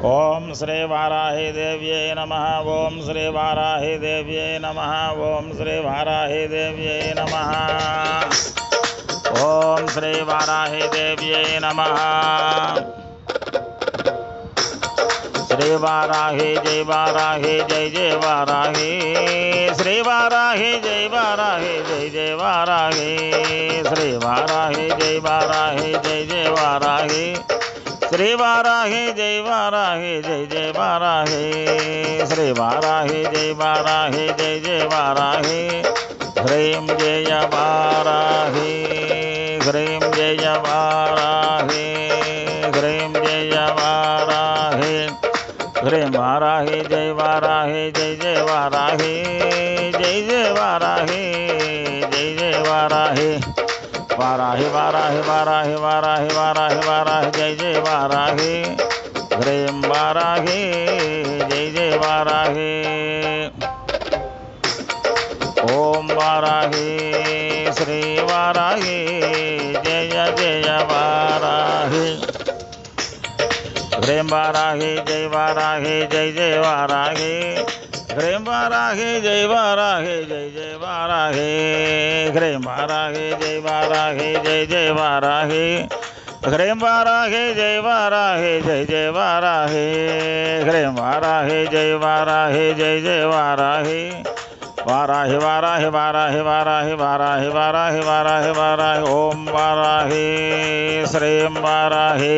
ओम श्री वाराही देव्यै नमः। ओम श्री वाराही देव्यै नमः। ओम श्री वाराही देव्यै नमः। ओम श्री वाराही देव्यै नमः। श्री वाराही जय वाराही जय जय वाराही। श्री वाराही जय वाराही जय जय वाराही। श्री वाराही जय वाराही जय जय वाराही। श्री वाराही जय वाराही जय जय वाराही। श्री वाराही जय वाराही जय जय वाराही। ह्रीं जय वाराही। ह्रीं जय वाराही। ह्रीं जय वाराही। ह्रीं वाराही जय वाराही जय जय वाराही। जय जय वाराही जय जय वाराही। वाराही वाराही वाराही वाराही वाराही वाराही जय जय वाराही। ह्रीं वाराही जय जय वाराही। ओम वाराही श्री वाराही जय जय वाराही। ह्रीं वाराही जय वाराही जय जय वाराही। ह्रीं वाराही जय वाराही जय जय वाराही। ह्रीं वाराही जय वाराही जय जय वाराही। ह्रीं वाराही जय वाराही जय जय वाराही। ह्रीं वाराही जय वाराही जय जय वाराही। वाराही वाराही वाराही वाराही वाराही वाराही वाराही वाराही। ओम वाराही श्रीं वाराही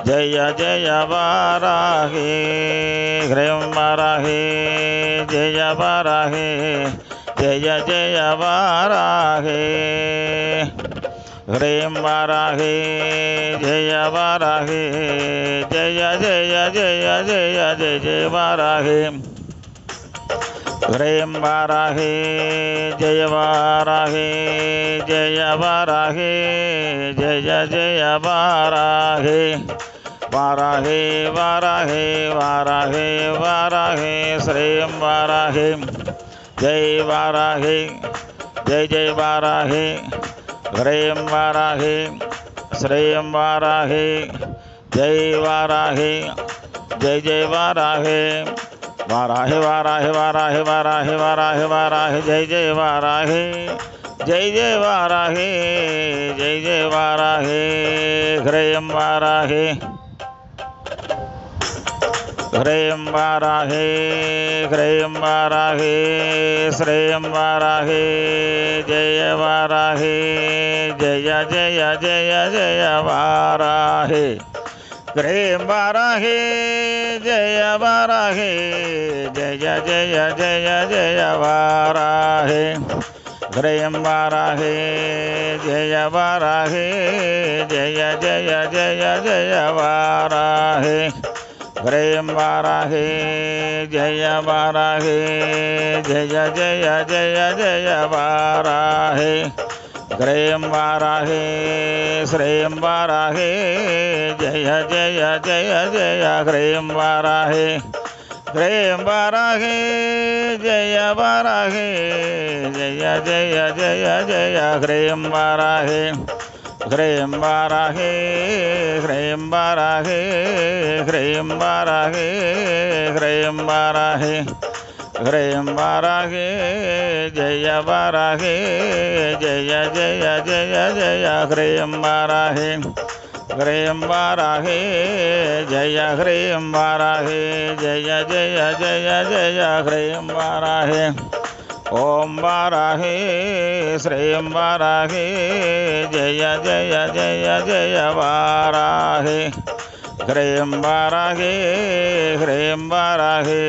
जय जय वाराही। ह्रीं वाराही जय वाराही जय जय वाराही। ह्रीं वाराही जय वाराही जय जय जय जय जय जय वाराही। ह्रीं वाराही जय वाराही जय वाराही जय जय वाराही। वाराही वाराही वाराही वाराही श्रीं वाराही जय वाराही जय जय वाराही। ह्रीं वाराही श्रीं वाराही जय वाराही जय जय वाराही। वाराही वाराही वाराही वाराही वाराही वाराही जय जय वाराही जय जय वाराही जय जय वाराही। ह्रीं वाराही ह्रीं वाराही ह्रीं वाराही श्रीं वाराही जय वाराही जय जय जय जय वाराही। ह्रीं वाराही जय वाराही जय जय जय जय वाराही। ह्रीं वाराही जय वाराही जय जय जय जय वाराही। ह्रीं वाराही जय वाराही जय जय जय जय वाराही। ह्रीं वाराही श्रीं वाराही जय जय जय जय। ह्रीं वाराही ह्रीं वाराही जय वाराही जय जय जय जय। ह्रीं वाराही ह्रीं वाराही ह्रीं वाराही ह्रीं वाराही ह्रीं वाराही। ह्रीं वाराही जय वाराही जय जय जय जय। ह्रीं वाराही ह्रीं वाराही जय ह्रीं वाराही जय जय जय जय। ह्रीं वाराही। ओम वाराही श्रीं वाराही जय जय जय जय वाराही। ह्रीं वाराही ह्रीं वाराही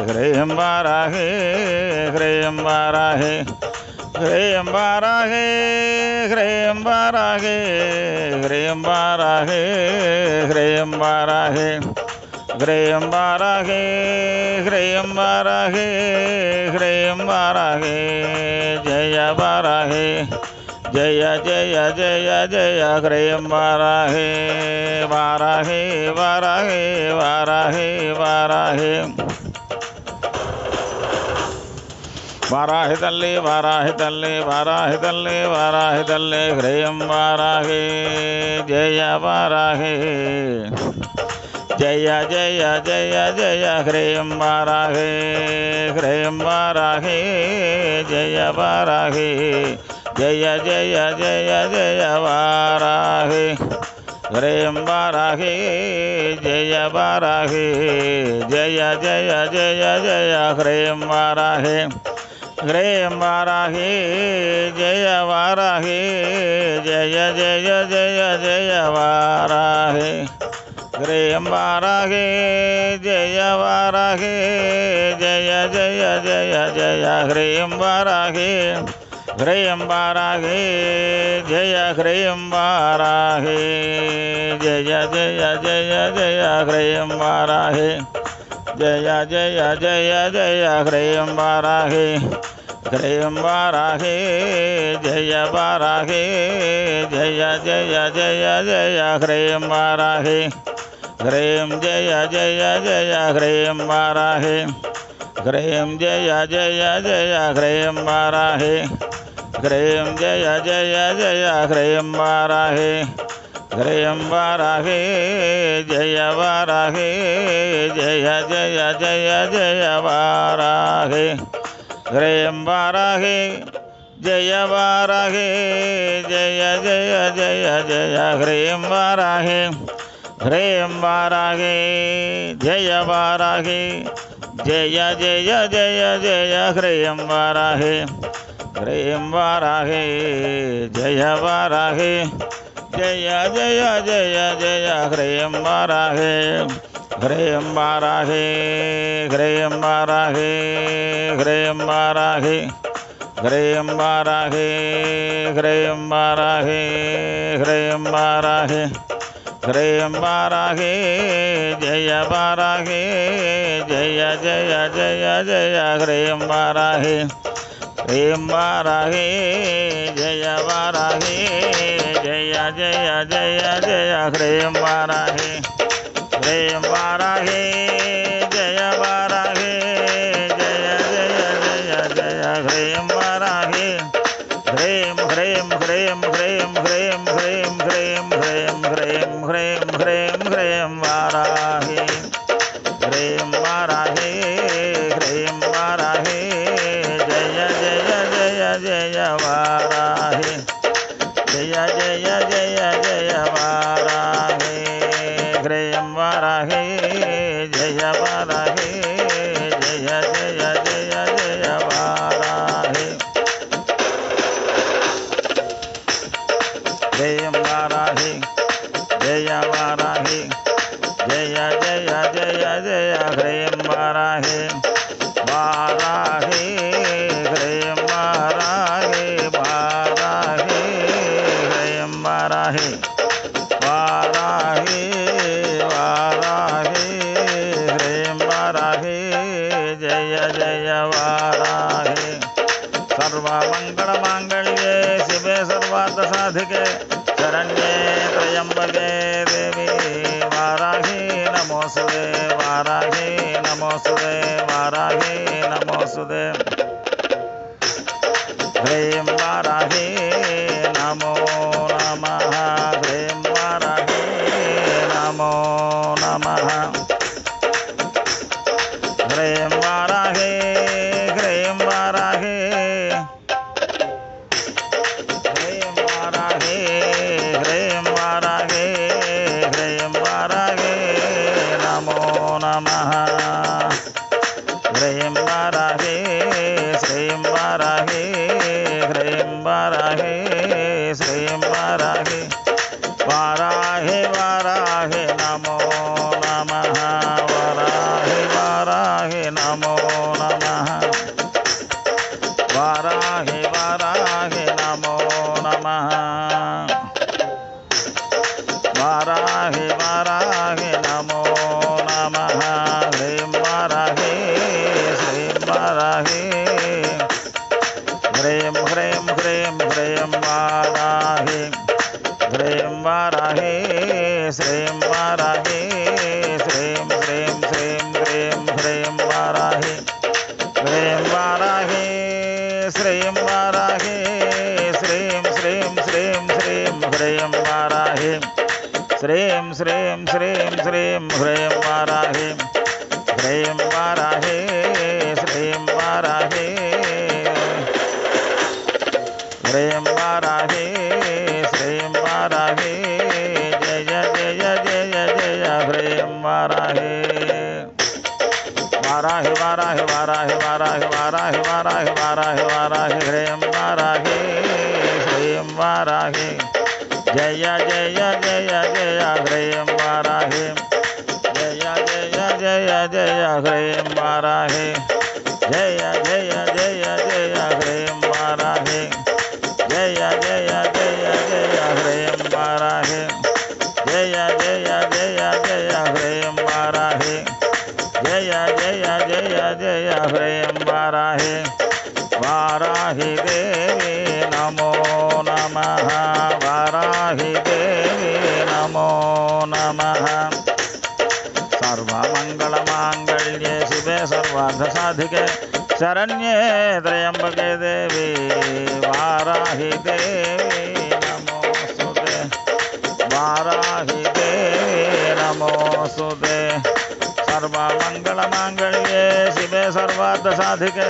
ह्रीं वाराही ह्रीं वाराही। ह्रीं वाराही ह्रीं वाराही ह्रीं वाराही ह्रीं वाराही। ह्रीं वाराही ह्रीं वाराही ह्रीं वाराही जय वाराही जय जय जय जय। ह्रीं वाराही वाराही वाराही वाराही वाराही। वाराही तल्ली वाराही तल्ली वाराही तल्ली वाराही तल्ली। ह्रीं वाराही जय वाराही जय जय जय जय ह्रीं वाराहे ह्रीं वाराहे जय वाराहे जय जय जय जय वाराहे ह्रीं वाराहे जय वाराहे जय जय जय जय ह्रीं वाराहे ह्रीं वाराहे जय वाराहे जय जय जय जय वाराहे ह्रीं वाराहे जय वाराहे जय जय जय जय ह्रीं वाराहे ह्रीं वाराहे जय ह्रीं वाराहे जय जय जय जय ह्रीं वाराहे जय जय जय जय ह्रीं वाराहे ह्रीं वाराहे जय वाराहे जय जय जय जय ह्रीं वाराहे ह्रीं जय जय जय ह्रीं वाराहे ह्रीं जय जय जय ह्रीं वाराहे ह्रीं जय जय जय ह्रीं वाराहे ह्रीं वाराहे जय वाराहे जय जय जय जय वाराहे ह्रीं वाराहे जय वाराहे जय जय जय जय ह्रीं वाराहे ह्रीं वाराहे जय वाराहे जय जय जय जय ह्रीं वाराहे ह्रीं वाराहे जय वाराहे जय जय जय जय ह्रीं वाराहे ह्रीं वाराहे ह्रीं वाराहे ह्रीं वाराहे ह्रीं वाराहे ह्रीं वाराहे ह्रीं वाराहे ह्रीं वाराहे जय वाराहे जय जय जय जय ह्रीं वाराहे ह्रीं वाराहे जय वाराहे जय जय जय जय ह्रीं वाराहे ह्रीं वाराहे जय वाराहे जय जय जय जय ह्रीं वाराहे ह्रीं ह्रीं ह्रीं ह्रीं ह्रीं ह्रीं ह्रीं ह्रीं ह्रीं ह्रीं ह्रीं ह्रीं वाराहे ह्रीं वाराहे ह्रीं वाराहे जय जय जय जय वाराहे जय जय जय जय वाराहे ह्रीं वाराहे जय वाराहे जय जय जय जय वाराहे ह्रीं वाराहे जय वाराहे जय जय जय जय ह्रीं वाराहे वाराहे ह्रीं वाराहे वाराहे ह्रीं वाराहे वाराहे वाराहे ह्रीं वाराहे जय जय वाराहे सर्वमङ्गलमाङ्गल्ये शिवे सर्वार्थसाधिके शरण्ये त्र्यम्बके देवी वाराहे नमोऽस्तुते वाराहे नमोऽस्तुते वाराहे नमोऽस्तुते ह्रीं वाराहे नमो नमः ह्रीं वाराहे नमो नमः ह्रीं वाराहे ह्रीं वाराहे ह्रीं वाराहे ह्रीं वाराहे ह्रीं वाराहे नमो नमः ह्रीं वाराहे श्रीं वाराहे ह्रीं वाराहे श्रीं वाराहे वाराहे वाराहे नमो नमः वाराहे वाराहे नमो नमः वाराहे वाराहे नमो नमः वाराहे वाराहे नमो नमः ह्रीं श्रीं ह्रीं वाराहे ह्रीं वाराहे श्रीं वाराहे ह्रीं वाराहे श्रीं वाराहे जय जय जय जय ह्रीं वाराहे वाराहे वाराहे वाराहे वाराहे वाराहे वाराहे वाराहे वाराहे ह्रीं वाराहे श्रीं वाराहे जय जय जय जय ह्रीं वाराहे जय जय जय जय ह्रीं वाराहे जय जय जय जय ह्रीं वाराहे जय जय जय जय ह्रीं वाराहे जय जय जय जय ह्रीं वाराहे जय जय जय जय ह्रीं वाराहे वाराहि देवी नमो नमः वाराहि देवी नमो नमः सर्वमङ्गलमाङ्गल्ये शिवे सर्वार्थसाधिके शरण्ये त्र्यम्बके देवी वाराहि देवी नमोस्तुते वाराहि देवी नमोस्तुते सर्वमङ्गलमाङ्गल्ये शिवे सर्वार्थसाधिके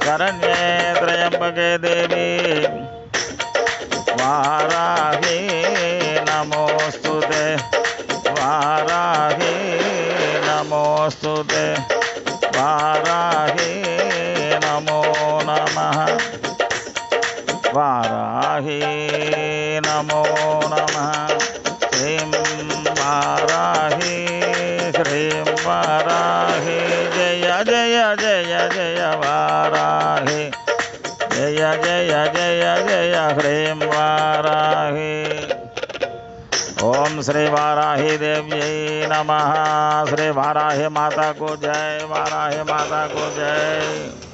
शरण्ये त्र्यम्बके देवी वाराहि नमोस्तुते वाराहि नमोस्तुते वाराहि नमो नमः वाराहि नमो नमः श्रीं वाराहि श्रीं वाराहि जय जय जय जय वाराहि जय जय जय जय ह्रीं वाराहि ओम श्री वाराहि देव्यै नमः। श्री वाराहि माता को जय, वाराहि माता को जय।